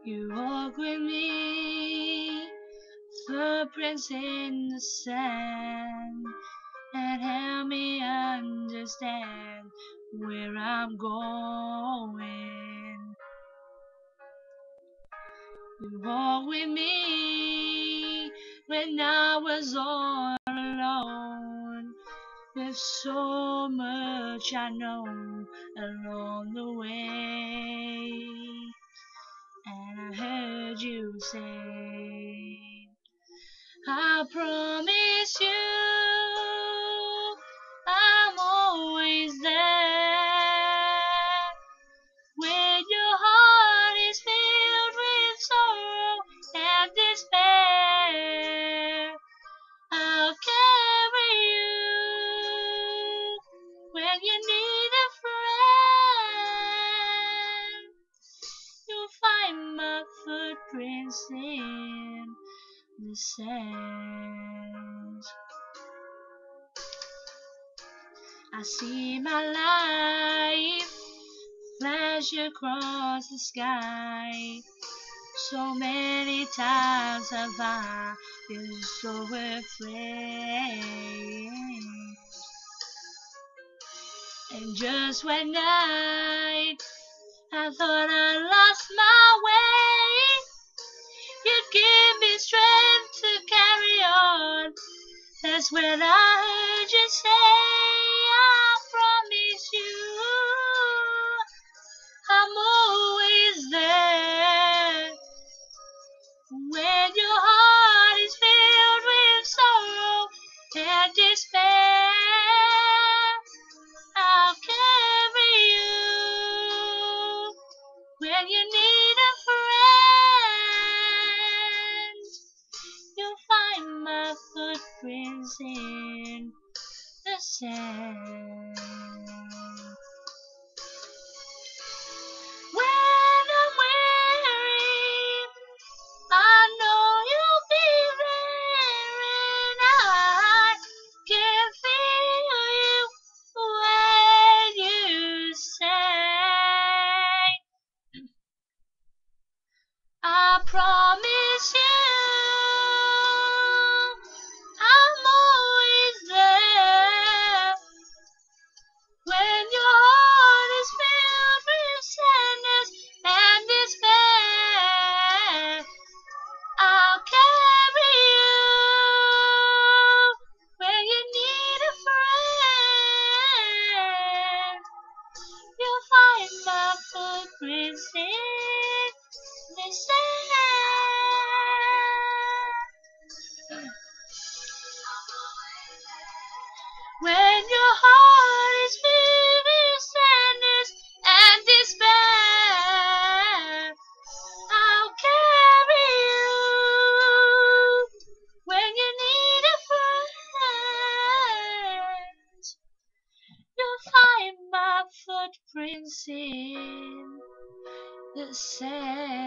You walk with me, footprints in the sand, and help me understand where I'm going. You walk with me when I was all alone, with so much I know along the way. And I heard you say, I promise you I'm always there. When your heart is filled with sorrow and despair, I'll carry you when you need a friend. You'll find my footprints in the sand. I see my life flash across the sky. So many times have I been so afraid. And just when I thought I lost my way, you'd give me strength to carry on. That's when I heard you say, I promise you I'm always there. When your heart is filled with sorrow and despair, I'll carry you when you need a friend. You'll find my footprints in the sand. When I'm weary, I know you'll be there, and I can feel you when you say, I promise you I'm always there. When your heart is filled with sadness and despair, I'll carry you when you need a friend. You'll find my footprints in the sand. When your heart is filled with sadness and despair, I'll carry you when you need a friend. You'll find my footprints in the sand.